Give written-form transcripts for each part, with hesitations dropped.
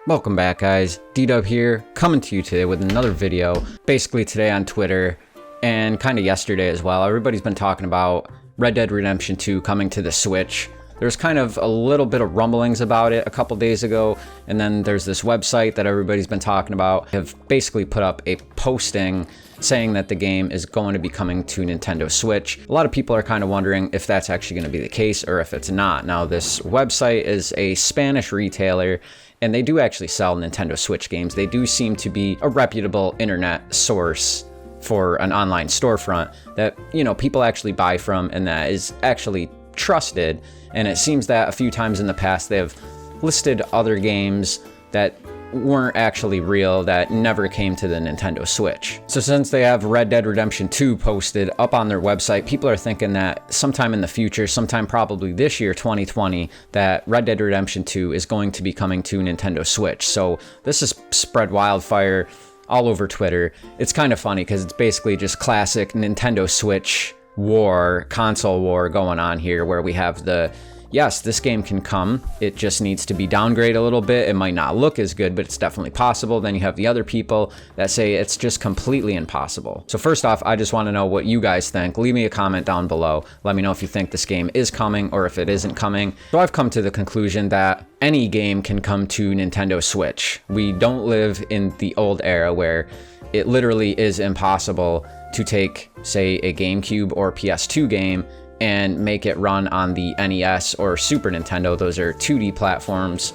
Welcome back, guys. D-Dub here, coming to you today with another video. Basically today on Twitter, and kind of yesterday as well, everybody's been talking about Red Dead Redemption 2 coming to the Switch. There's kind of a little bit of rumblings about it a couple days ago, and then there's this website that everybody's been talking about, have basically put up a posting saying that the game is going to be coming to Nintendo Switch. A lot of people are kind of wondering if that's actually going to be the case or if it's not. Now, this website is a Spanish retailer, and they do actually sell Nintendo Switch games. They do seem to be a reputable internet source for an online storefront that, you know, people actually buy from and that is actually trusted. And it seems that a few times in the past they have listed other games that weren't actually real, that never came to the Nintendo Switch. So since they have Red Dead Redemption 2 posted up on their website, people are thinking that sometime in the future, sometime probably this year, 2020, that Red Dead Redemption 2 is going to be coming to Nintendo Switch. So this has spread wildfire all over Twitter. It's kind of funny because it's basically just classic Nintendo Switch war, console war going on here, where we have the, yes, this game can come, it just needs to be downgraded a little bit. It might not look as good, but it's definitely possible. Then you have the other people that say it's just completely impossible. So first off, I just want to know what you guys think. Leave me a comment down below. Let me know if you think this game is coming or if it isn't coming. So I've come to the conclusion that any game can come to Nintendo Switch. We don't live in the old era where it literally is impossible to take, say, a GameCube or PS2 game and make it run on the NES or Super Nintendo. Those are 2D platforms.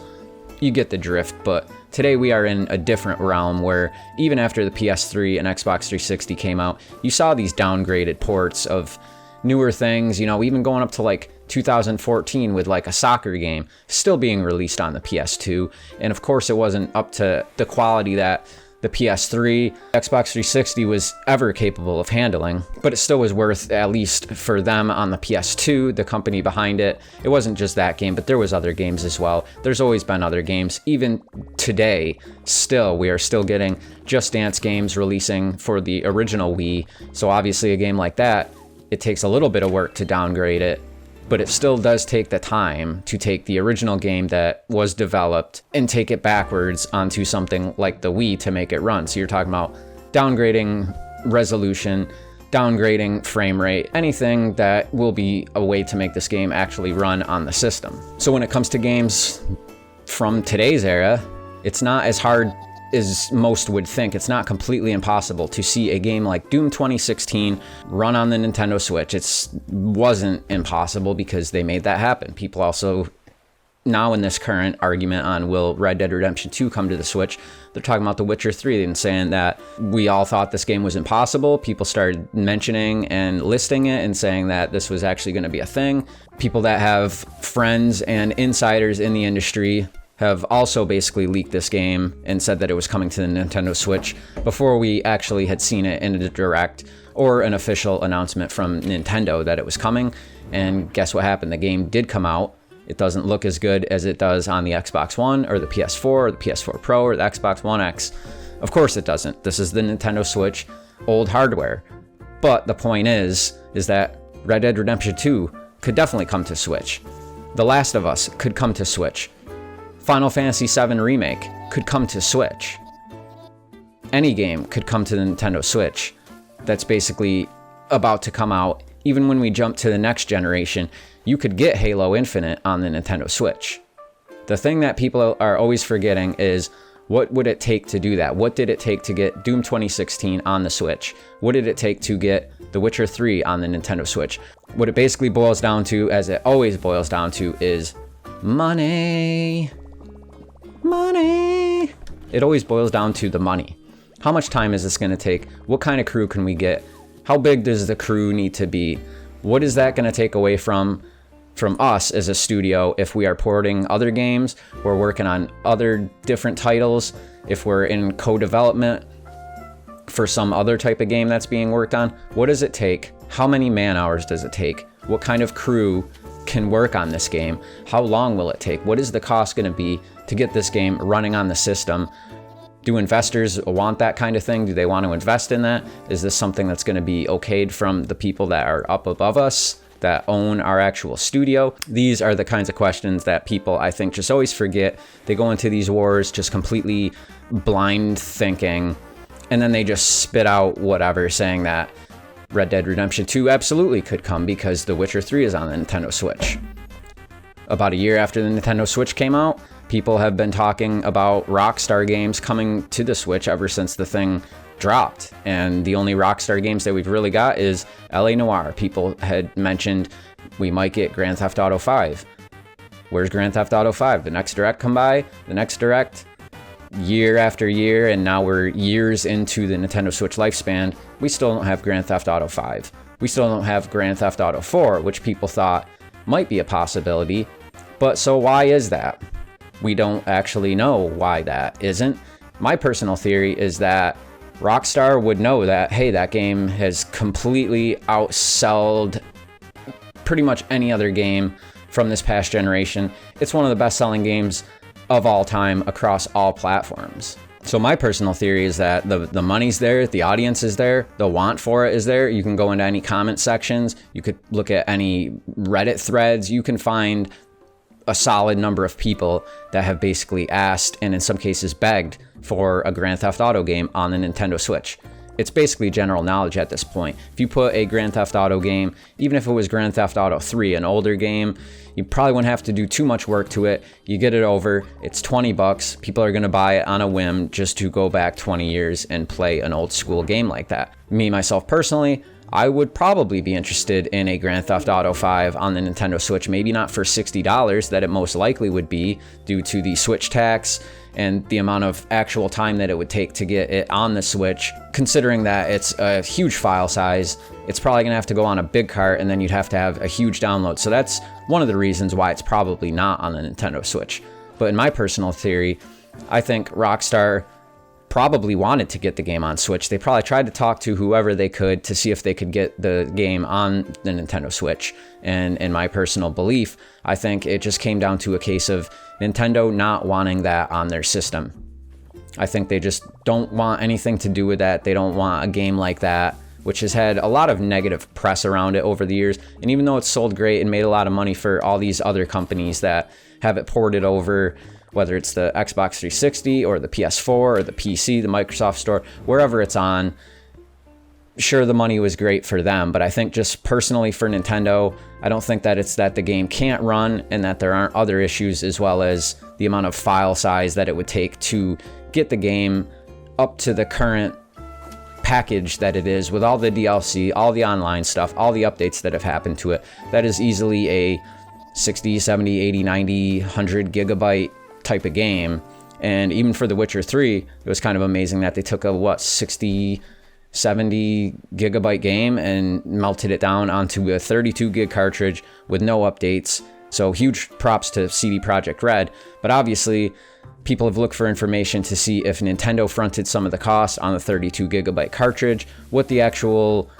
You get the drift, but today we are in a different realm where even after the PS3 and Xbox 360 came out, you saw these downgraded ports of newer things, you know, even going up to like 2014 with like a soccer game still being released on the PS2. And of course it wasn't up to the quality that the PS3, Xbox 360 was ever capable of handling, but it still was worth, at least for them on the PS2, the company behind it. It wasn't just that game, but there was other games as well. There's always been other games. Even today, still, we are still getting Just Dance games releasing for the original Wii. So obviously a game like that, it takes a little bit of work to downgrade it, but it still does take the time to take the original game that was developed and take it backwards onto something like the Wii to make it run. So you're talking about downgrading resolution, downgrading frame rate, anything that will be a way to make this game actually run on the system. So when it comes to games from today's era, it's not as hard as most would think. It's not completely impossible to see a game like Doom 2016 run on the Nintendo Switch. It wasn't impossible because they made that happen. People also, now in this current argument on will Red Dead Redemption 2 come to the Switch, they're talking about The Witcher 3 and saying that we all thought this game was impossible. People started mentioning and listing it and saying that this was actually going to be a thing. People that have friends and insiders in the industry have also basically leaked this game and said that it was coming to the Nintendo Switch before we actually had seen it in a direct or an official announcement from Nintendo that it was coming. And guess what happened? The game did come out. It doesn't look as good as it does on the Xbox One or the PS4 or the PS4 Pro or the Xbox One X. Of course it doesn't. This is the Nintendo Switch, old hardware. But the point is that Red Dead Redemption 2 could definitely come to Switch. The Last of Us could come to Switch. Final Fantasy VII Remake could come to Switch. Any game could come to the Nintendo Switch that's basically about to come out. Even when we jump to the next generation, you could get Halo Infinite on the Nintendo Switch. The thing that people are always forgetting is, what would it take to do that? What did it take to get Doom 2016 on the Switch? What did it take to get The Witcher 3 on the Nintendo Switch? What it basically boils down to, as it always boils down to, is money. Money. It always boils down to the money. How much time is this going to take? What kind of crew can we get? How big does the crew need to be? What is that going to take away from us as a studio if we are porting other games, we're working on other different titles, if we're in co-development for some other type of game that's being worked on? What does it take? How many man hours does it take? What kind of crew can work on this game? How long will it take? What is the cost going to be to get this game running on the system? Do investors want that kind of thing? Do they want to invest in that? Is this something that's going to be okayed from the people that are up above us? that own our actual studio? These are the kinds of questions that people, I think, just always forget. They go into these wars just completely blind thinking, and then they just spit out whatever, saying that Red Dead Redemption 2 absolutely could come because The Witcher 3 is on the Nintendo Switch. About a year after the Nintendo Switch came out, people have been talking about Rockstar games coming to the Switch ever since the thing dropped. And the only Rockstar games that we've really got is LA Noire. People had mentioned we might get Grand Theft Auto 5. Where's Grand Theft Auto 5? The next Direct come by, the next Direct, year after year, and now we're years into the Nintendo Switch lifespan. We still don't have Grand Theft Auto 5. We still don't have Grand Theft Auto 4, which people thought might be a possibility. But so why is that? We don't actually know why that isn't. My personal theory is that Rockstar would know that, hey, that game has completely outsold pretty much any other game from this past generation. It's one of the best-selling games of all time across all platforms. So my personal theory is that the money's there, the audience is there, the want for it is there. You can go into any comment sections, you could look at any Reddit threads, you can find a solid number of people that have basically asked, and in some cases begged, for a Grand Theft Auto game on the Nintendo Switch. It's basically general knowledge at this point. If you put a Grand Theft Auto game, even if it was Grand Theft Auto 3, an older game, you probably wouldn't have to do too much work to it. You get it over, it's $20. People are gonna buy it on a whim just to go back 20 years and play an old school game like that. Me, myself personally, I would probably be interested in a Grand Theft Auto 5 on the Nintendo Switch, maybe not for $60 that it most likely would be due to the Switch tax and the amount of actual time that it would take to get it on the Switch. Considering that it's a huge file size, it's probably gonna have to go on a big cart, and then you'd have to have a huge download. So that's one of the reasons why it's probably not on the Nintendo Switch. But in my personal theory, I think Rockstar probably wanted to get the game on Switch. They probably tried to talk to whoever they could to see if they could get the game on the Nintendo Switch. And in my personal belief, I think it just came down to a case of Nintendo not wanting that on their system. I think they just don't want anything to do with that. They don't want a game like that, which has had a lot of negative press around it over the years. And even though it's sold great and made a lot of money for all these other companies that have it ported over, whether it's the Xbox 360 or the PS4 or the PC, the Microsoft Store, wherever it's on, sure, the money was great for them, but I think just personally for Nintendo, I don't think that it's that the game can't run and that there aren't other issues, as well as the amount of file size that it would take to get the game up to the current package that it is, with all the DLC, all the online stuff, all the updates that have happened to it. That is easily a 60, 70, 80, 90, 100 gigabyte type of game. And even for The Witcher 3, it was kind of amazing that they took a 60, 70 gigabyte game and melted it down onto a 32 gig cartridge with no updates. So huge props to CD Projekt Red. But obviously people have looked for information to see if Nintendo fronted some of the costs on the 32 gigabyte cartridge, what the actual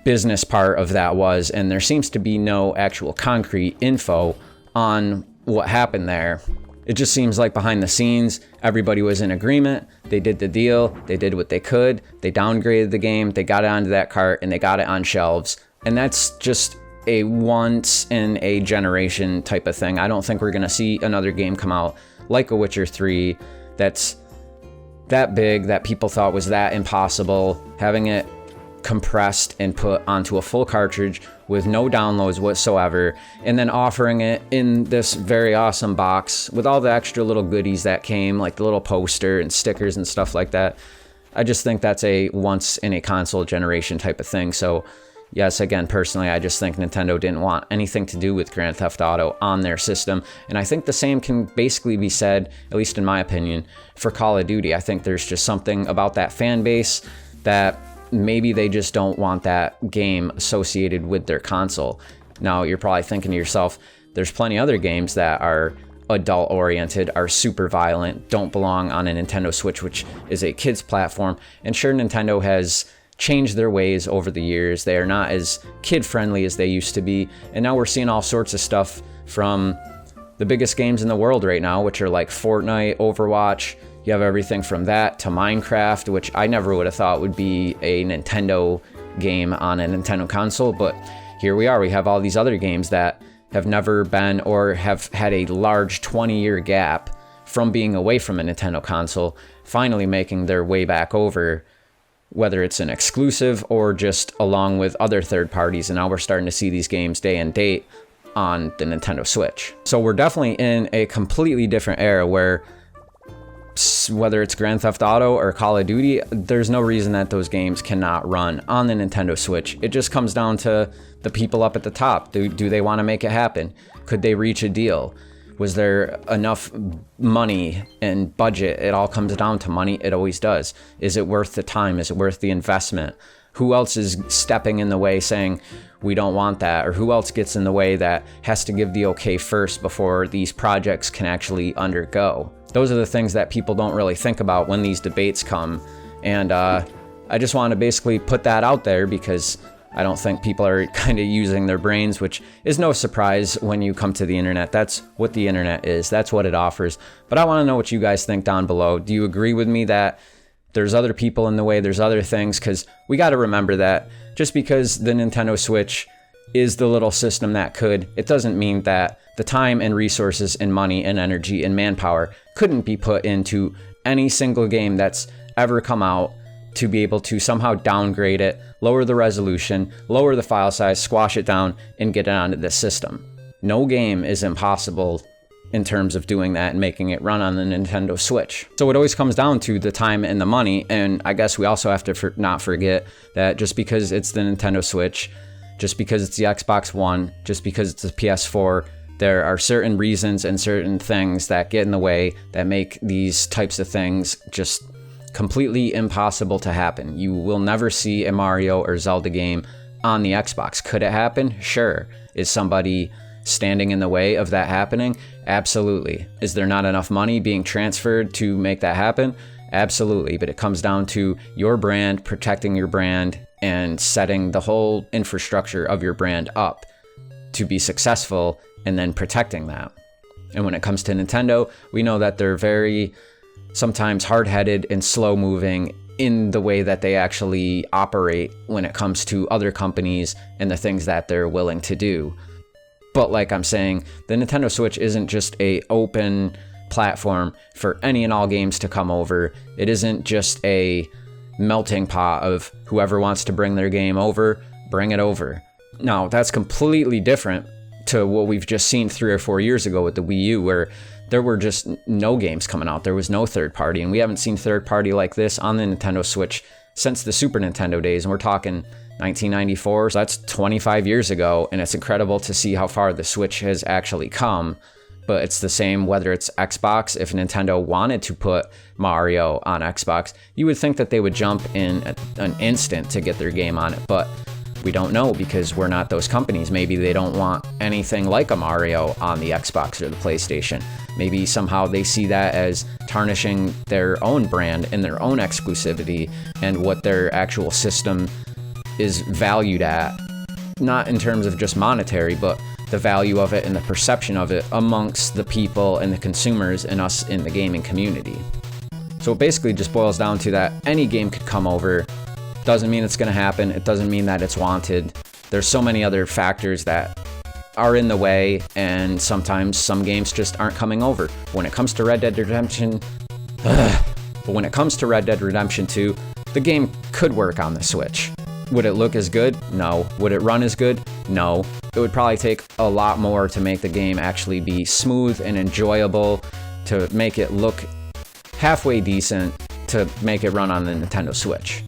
business part of that was, and there seems to be no actual concrete info on what happened there. It just seems like behind the scenes, everybody was in agreement. They did the deal. They did what they could. They downgraded the game. They got it onto that cart and they got it on shelves. And that's just a once in a generation type of thing. I don't think we're going to see another game come out like a Witcher 3 that's that big, that people thought was that impossible, having it compressed and put onto a full cartridge with no downloads whatsoever, and then offering it in this very awesome box with all the extra little goodies that came, like the little poster and stickers and stuff like that. I just think that's a once in a console generation type of thing. So yes, again, personally, I just think Nintendo didn't want anything to do with Grand Theft Auto on their system. And I think the same can basically be said, at least in my opinion, for Call of Duty. I think there's just something about that fan base that maybe they just don't want that game associated with their console. Now, you're probably thinking to yourself, there's plenty other games that are adult oriented, are super violent, don't belong on a Nintendo Switch, which is a kids platform. And sure, Nintendo has changed their ways over the years. They are not as kid friendly as they used to be. And now we're seeing all sorts of stuff from the biggest games in the world right now, which are like Fortnite, Overwatch. You have everything from that to Minecraft, which I never would have thought would be a Nintendo game on a Nintendo console. But here we are. We have all these other games that have never been or have had a large 20-year gap from being away from a Nintendo console, finally making their way back over, whether it's an exclusive or just along with other third parties. And now we're starting to see these games day and date on the Nintendo Switch. So we're definitely in a completely different era where whether it's Grand Theft Auto or Call of Duty, there's no reason that those games cannot run on the Nintendo Switch. It just comes down to the people up at the top. Do they want to make it happen? Could they reach a deal? Was there enough money and budget? It all comes down to money. It always does. Is it worth the time? Is it worth the investment? Who else is stepping in the way saying, we don't want that? Or who else gets in the way that has to give the okay first before these projects can actually undergo? Those are the things that people don't really think about when these debates come. And I just want to basically put that out there because I don't think people are kind of using their brains, which is no surprise when you come to the internet. That's what the internet is. That's what it offers. But I want to know what you guys think down below. Do you agree with me that there's other people in the way, there's other things? Because we got to remember that just because the Nintendo Switch is the little system that could, it doesn't mean that the time and resources and money and energy and manpower couldn't be put into any single game that's ever come out to be able to somehow downgrade it, lower the resolution, lower the file size, squash it down, and get it onto this system. No game is impossible in terms of doing that and making it run on the Nintendo Switch. So it always comes down to the time and the money, and I guess we also have to not forget that just because it's the Nintendo Switch, just because it's the Xbox One, just because it's the PS4, there are certain reasons and certain things that get in the way that make these types of things just completely impossible to happen. You will never see a Mario or Zelda game on the Xbox. Could it happen? Sure. Is somebody standing in the way of that happening? Absolutely. Is there not enough money being transferred to make that happen? Absolutely. But it comes down to your brand, protecting your brand, and setting the whole infrastructure of your brand up to be successful, and then protecting that. And when it comes to Nintendo, we know that they're very sometimes hard-headed and slow-moving in the way that they actually operate when it comes to other companies and the things that they're willing to do. But like I'm saying, the Nintendo Switch isn't just a open platform for any and all games to come over. It isn't just a melting pot of whoever wants to bring their game over, bring it over. Now, that's completely different to what we've just seen 3 or 4 years ago with the Wii U, where there were just no games coming out. There was no third party, and we haven't seen third party like this on the Nintendo Switch since the Super Nintendo days, and we're talking 1994, so that's 25 years ago, and it's incredible to see how far the Switch has actually come. But it's the same whether it's Xbox. If Nintendo wanted to put Mario on Xbox, you would think that they would jump in an instant to get their game on it, but we don't know because we're not those companies. Maybe they don't want anything like a Mario on the Xbox or the PlayStation. Maybe somehow they see that as tarnishing their own brand and their own exclusivity and what their actual system is valued at, not in terms of just monetary, but the value of it and the perception of it amongst the people and the consumers and us in the gaming community. So it basically just boils down to that any game could come over. Doesn't mean it's going to happen. It doesn't mean that it's wanted. There's so many other factors that are in the way, and sometimes some games just aren't coming over. When it comes to Red Dead Redemption, but when it comes to Red Dead Redemption 2, the game could work on the Switch. Would it look as good? No. Would it run as good? No. It would probably take a lot more to make the game actually be smooth and enjoyable, to make it look halfway decent, to make it run on the Nintendo Switch.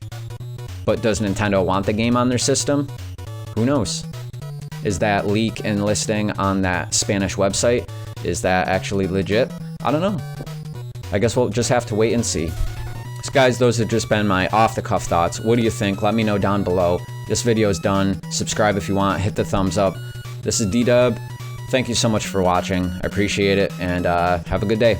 But does Nintendo want the game on their system? Who knows? Is that leak and listing on that Spanish website, is that actually legit? I don't know. I guess we'll just have to wait and see. So guys, those have just been my off-the-cuff thoughts. What do you think? Let me know down below. This video is done. Subscribe if you want. Hit the thumbs up. This is D-Dub. Thank you so much for watching. I appreciate it, and have a good day.